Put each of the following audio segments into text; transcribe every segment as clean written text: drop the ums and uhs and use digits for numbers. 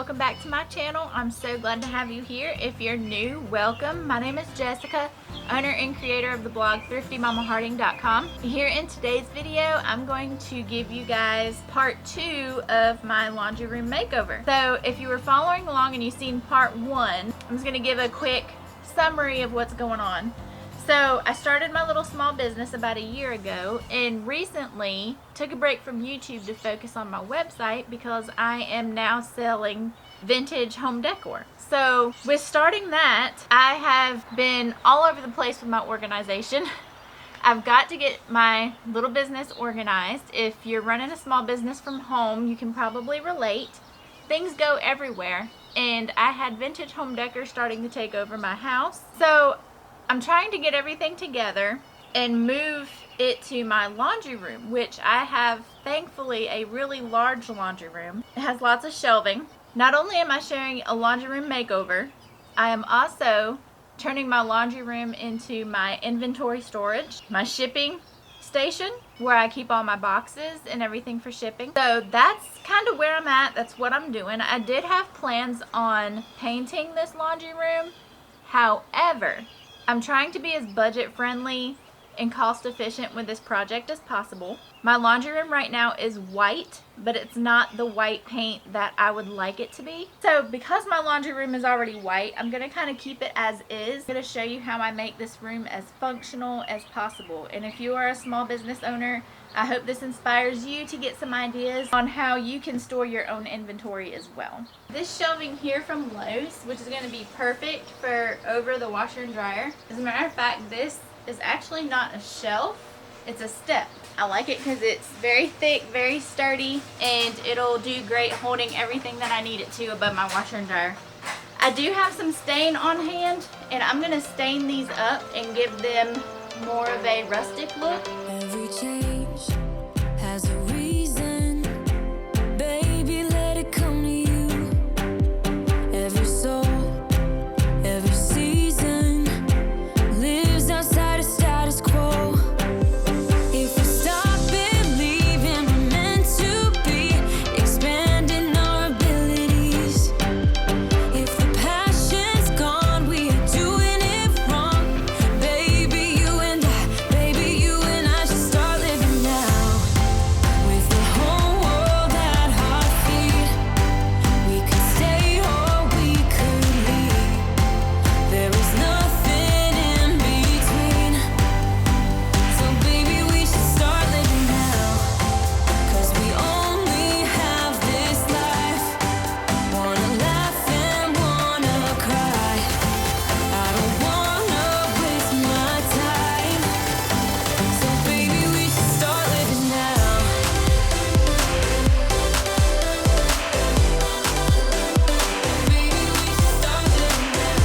welcome back to my channel. I'm so glad to have you here. If you're new, welcome. My name is Jessica, owner and creator of the blog ThriftyMamaHarding.com. Here in today's video, I'm going to give you guys part 2 of my laundry room makeover. So if you were following along and you've seen part 1, I'm just going to give a quick summary of what's going on. So I started my little small business about a year ago and recently took a break from YouTube to focus on my website because I am now selling vintage home decor. So with starting that, I have been all over the place with my organization. I've got to get my little business organized. If you're running a small business from home, you can probably relate. Things go everywhere, and I had vintage home decor starting to take over my house. So I'm trying to get everything together and move it to my laundry room, which I have, thankfully, a really large laundry room. It has lots of shelving. Not only am I sharing a laundry room makeover, I am also turning my laundry room into my inventory storage, my shipping station, where I keep all my boxes and everything for shipping. So that's kind of where I'm at. That's what I'm doing. I did have plans on painting this laundry room. However, I'm trying to be as budget friendly and cost efficient with this project as possible. My laundry room right now is white, but it's not the white paint that I would like it to be. So because my laundry room is already white, I'm going to kind of keep it as is. I'm going to show you how I make this room as functional as possible. And if you are a small business owner, I hope this inspires you to get some ideas on how you can store your own inventory as well. This shelving here from Lowe's, which is going to be perfect for over the washer and dryer. As a matter of fact, this is actually not a shelf, it's a step. I like it because it's very thick, very sturdy, and it'll do great holding everything that I need it to above my washer and dryer. I do have some stain on hand, and I'm going to stain these up and give them more of a rustic look. Every change has a reason, baby, let it come to you. Every soul, every season lives outside of status quo. If we stop believing we're meant to be, expanding our abilities. If the passion's gone, we are doing it wrong. Baby, you and I should start living now. With the whole world at our feet, we could stay or we could leave. There is nothing in between. So baby, we should start living now. 'Cause we only have this life. Wanna laugh and wanna cry. I don't wanna waste my time. So baby, we should start living now. Baby, we should start living now.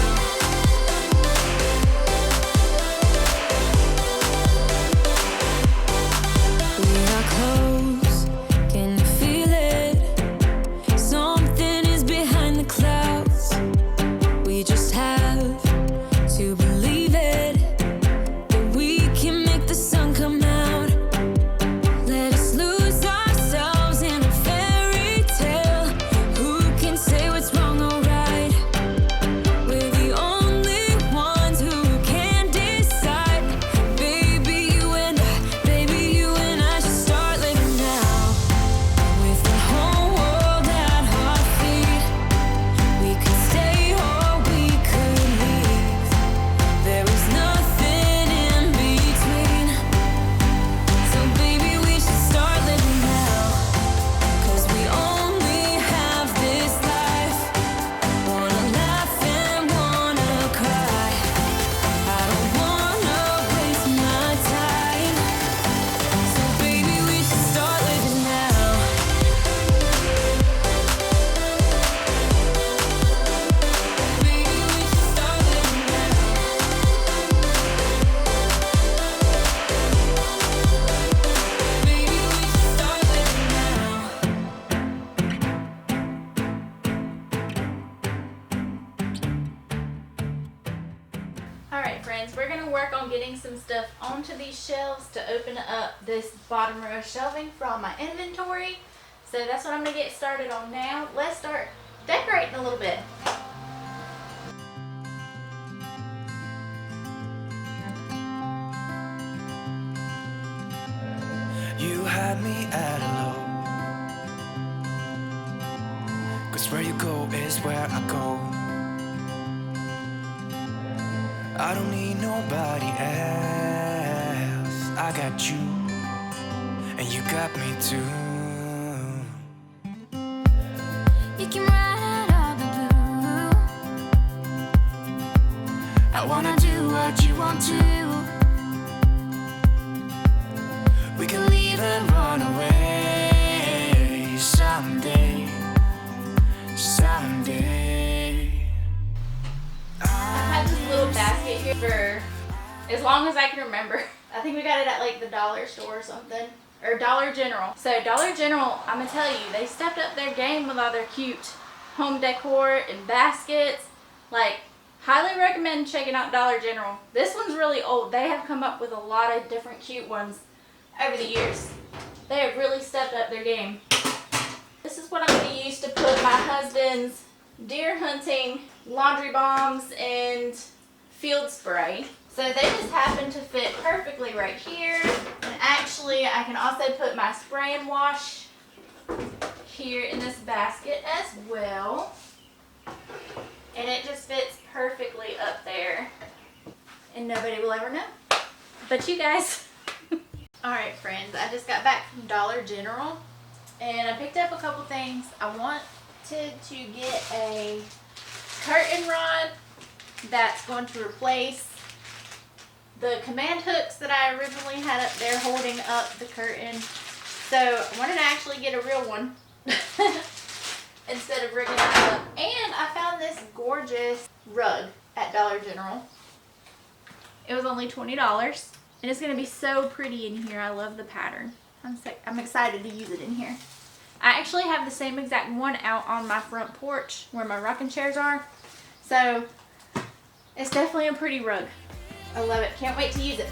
We are close, can you feel it? Something is behind the clouds. We just have to believe it, that we can make the sun come out. Let us lose ourselves in a fairy tale. Who can say what's wrong or right? We're the only ones who can decide. Baby, you and I should start living now. With the whole world at our feet, we could stay or we could leave. There is nothing in between. So baby, we should start living now. 'Cause we only have this life. Wanna laugh and wanna cry. I don't wanna waste my time. So baby, we should start living now. Baby, we should start living now. Baby, we should start living now. Alright friends, we're going to work on getting some stuff onto these shelves to open up this bottom row of shelving for all my inventory. So that's what I'm going to get started on now. Let's start decorating a little bit. You had me at a low, 'cause where you go is where I go. I don't need nobody else. I got you, and you got me too. You can ride out the blue. I wanna do what you want to. We can leave and run away someday, someday. I've had this little basket here for as long as I can remember. I think we got it at like the dollar store or something. Or Dollar General. So Dollar General, I'm gonna tell you, they stepped up their game with all their cute home decor and baskets. Like, highly recommend checking out Dollar General. This one's really old. They have come up with a lot of different cute ones over the years. They have really stepped up their game. This is what I'm going to use to put my husband's deer hunting laundry bombs and field spray. So they just happen to fit perfectly right here. And actually, I can also put my spray and wash here in this basket as well. And it just fits perfectly up there. And nobody will ever know. But you guys. Alright friends, I just got back from Dollar General. And I picked up a couple things. I wanted to get a curtain rod that's going to replace the command hooks that I originally had up there holding up the curtain. So I wanted to actually get a real one instead of rigging it up. And I found this gorgeous rug at Dollar General. It was only $20 and it's going to be so pretty in here. I love the pattern. I'm excited to use it in here. I actually have the same exact one out on my front porch where my rocking chairs are. So it's definitely a pretty rug. I love it. Can't wait to use it.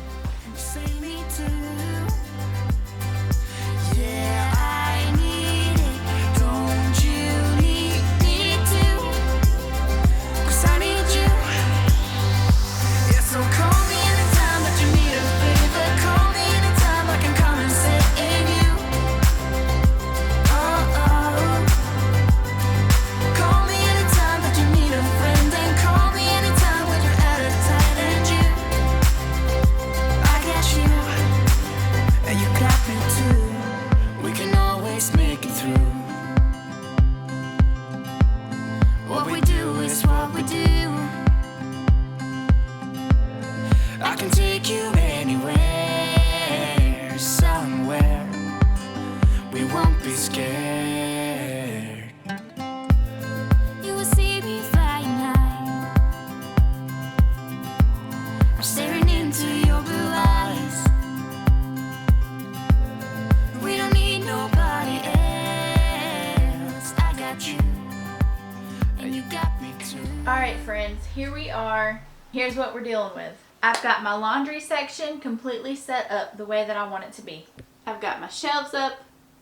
Yeah, I need it. Don't you need me too? 'Cause I need you. Yeah, so call me anytime that you need a favor. Call me anytime I can come and sit in you. Oh, oh. Call me anytime that you need a friend. And call me anytime when you're at a tight end. I got you, and you got me too. We can always make it through. What we do is what we do. I can take you anywhere, somewhere. We won't be scared. You will see me flying high. I'm staring into your blue eyes. We don't need nobody else. I got you, and you got me too. Alright friends, here we are. Here's what we're dealing with. I've got my laundry section completely set up the way that I want it to be. I've got my shelves up.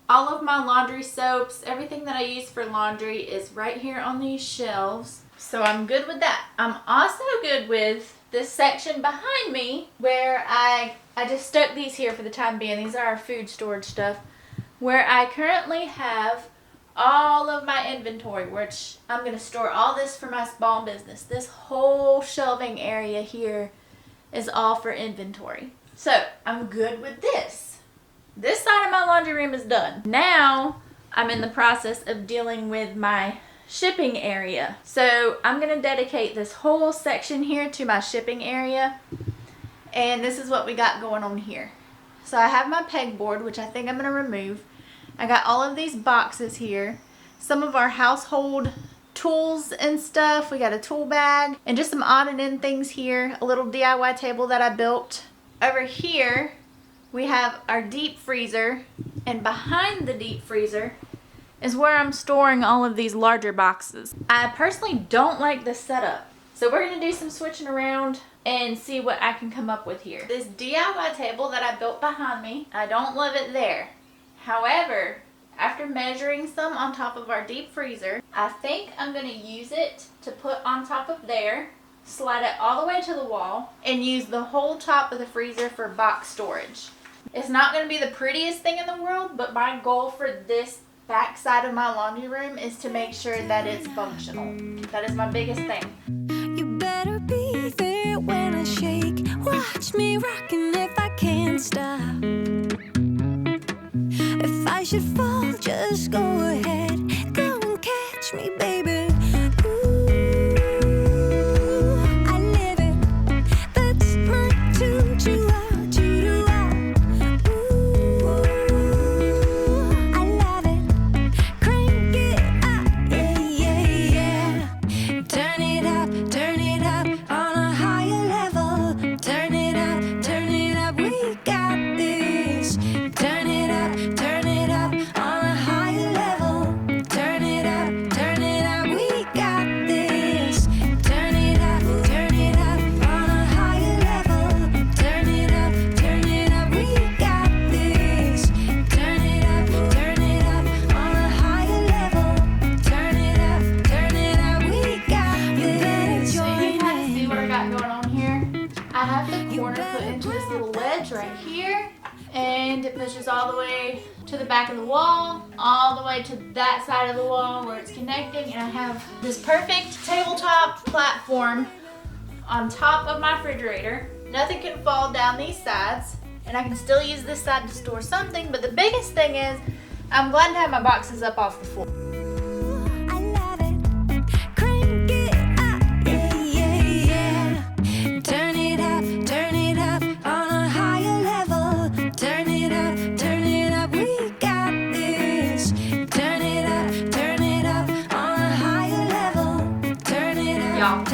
All of my laundry soaps, everything that I use for laundry is right here on these shelves. So I'm good with that. I'm also good with this section behind me where I just stuck these here for the time being. These are our food storage stuff. Where I currently have all of my inventory, which I'm going to store all this for my small business. This whole shelving area here is all for inventory. So I'm good with this. This side of my laundry room is done. Now I'm in the process of dealing with my shipping area. So I'm going to dedicate this whole section here to my shipping area. And this is what we got going on here. So I have my pegboard, which I think I'm going to remove. I got all of these boxes here. Some of our household tools and stuff. We got a tool bag and just some odd and end things here. A little DIY table that I built. Over here we have our deep freezer, and behind the deep freezer is where I'm storing all of these larger boxes. I personally don't like this setup, so we're going to do some switching around and see what I can come up with here. This DIY table that I built behind me, I don't love it there. However, After measuring some on top of our deep freezer, I think I'm going to use it to put on top of there, slide it all the way to the wall, and use the whole top of the freezer for box storage. It's not going to be the prettiest thing in the world, but my goal for this back side of my laundry room is to make sure that it's functional. That is my biggest thing. You better be there when I shake. Watch me rocking if I can't stop. If I should fall, just go ahead. Go and catch me, baby. Ooh, I live it. That's my tune. Ooh, I love it. Crank it up, yeah. Turn it up on a higher level. Turn it up, we got this. Turn it up on a higher level. Turn it up, we got this. Turn it up on a higher level. Turn it up, we got this. Turn it up on a higher level. Turn it up, we got this. So you can kind of see what I got going on here. I have the corner put into this little ledge right here, and it pushes all the way to the back of the wall, all the way to that side of the wall where it's connecting, and I have this perfect tabletop platform on top of my refrigerator. Nothing can fall down these sides, and I can still use this side to store something, but the biggest thing is I'm glad to have my boxes up off the floor. I love it. Crank it up, yeah. Turn it up on a higher level. Turn it up, we got this. Turn it up on a higher level. Turn it Y'all, up,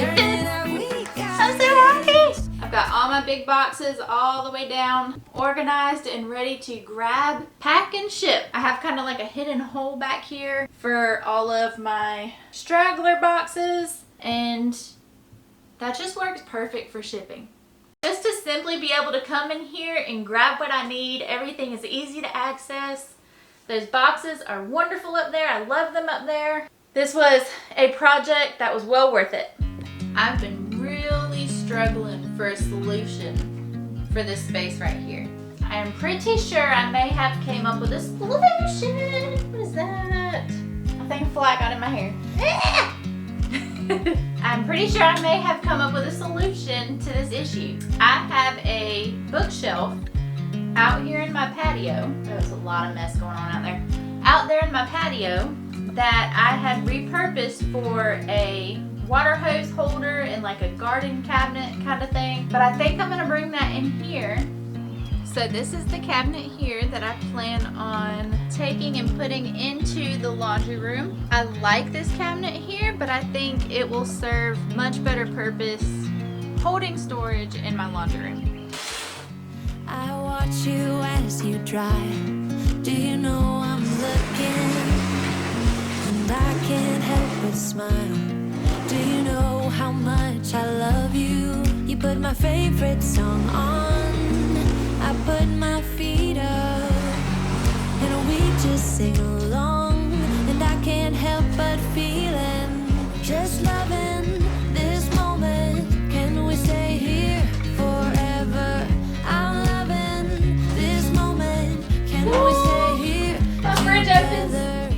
we got I'm so happy! I've got all my big boxes all the way down, organized and ready to grab, pack, and ship. I have kind of like a hidden hole back here for all of my straggler boxes, and that just works perfect for shipping. Just to simply be able to come in here and grab what I need. Everything is easy to access. Those boxes are wonderful up there. I love them up there. This was a project that was well worth it. I've been really struggling for a solution for this space right here. I am pretty sure I may have came up with a solution. What is that? I think a fly got in my hair. I'm pretty sure I may have come up with a solution to this issue. I have a bookshelf out here in my patio. There's a lot of mess going on out there. Out there in my patio that I had repurposed for a water hose holder and like a garden cabinet kind of thing. But I think I'm gonna bring that in here. So this is the cabinet here that I plan on taking and putting into the laundry room. I like this cabinet here, but I think it will serve much better purpose holding storage in my laundry room. I watch you as you drive. Do you know I'm looking? And I can't help but smile. Do you know how much I love you? You put my favorite song on. I put my feet up, and we just sing along. And I can't help but feeling, just loving this moment. Can we stay here forever? I'm loving this moment. Can we stay here My fridge opens. together?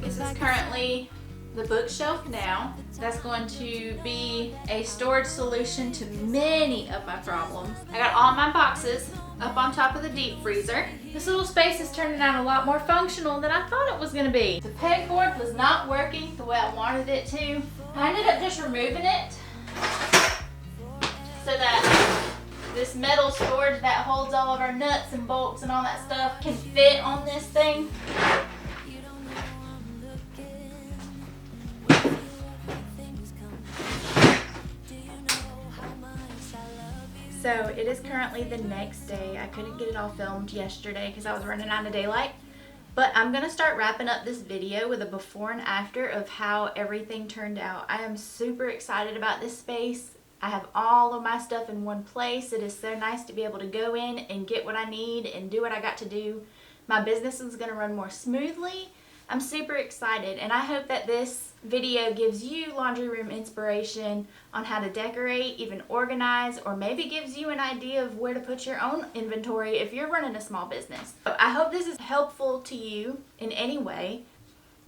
This is currently the bookshelf now. That's going to be a storage solution to many of my problems. I got all my boxes up on top of the deep freezer. This little space is turning out a lot more functional than I thought it was gonna be. The pegboard was not working the way I wanted it to. I ended up just removing it so that this metal storage that holds all of our nuts and bolts and all that stuff can fit on this thing. So it is currently the next day. I couldn't get it all filmed yesterday because I was running out of daylight. But I'm going to start wrapping up this video with a before and after of how everything turned out. I am super excited about this space. I have all of my stuff in one place. It is so nice to be able to go in and get what I need and do what I got to do My business is going to run more smoothly. I'm super excited, and I hope that this video gives you laundry room inspiration on how to decorate, even organize, or maybe gives you an idea of where to put your own inventory if you're running a small business. So I hope this is helpful to you in any way.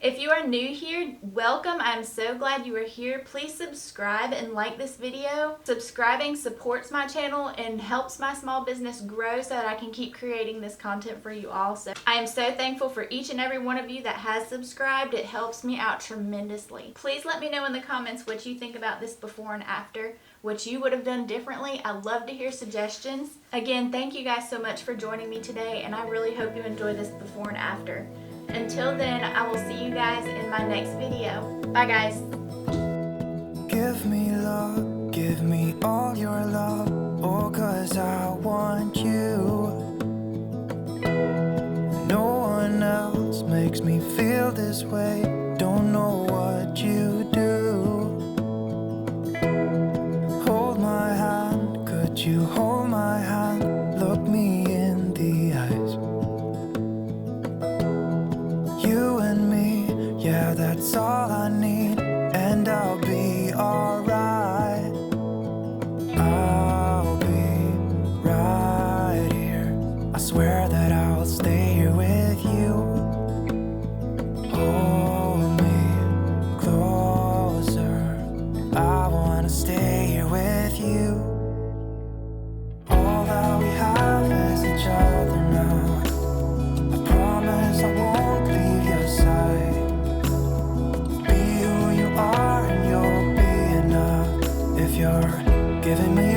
If you are new here, welcome. I'm so glad you are here. Please subscribe and like this video. Subscribing supports my channel and helps my small business grow so that I can keep creating this content for you all. So I am so thankful for each and every one of you that has subscribed. It helps me out tremendously. Please let me know in the comments what you think about this before and after, what you would have done differently. I love to hear suggestions. Again, thank you guys so much for joining me today, and I really hope you enjoy this before and after. Until then, I will see you guys in my next video. Bye, guys. Give me love, give me all your love, oh, 'cause I want you. No one else makes me feel this way, don't know what you do. Hold my hand, could you hold my hand, look me in the eyes. You and me, yeah, that's all I need, and I'll be alright. I'll be right here. I swear that I'll stay here with you. Hold me closer. I wanna stay here with you. All that we have is each other now. I promise I won't leave your side. Be who you are and you'll be enough. If you're giving me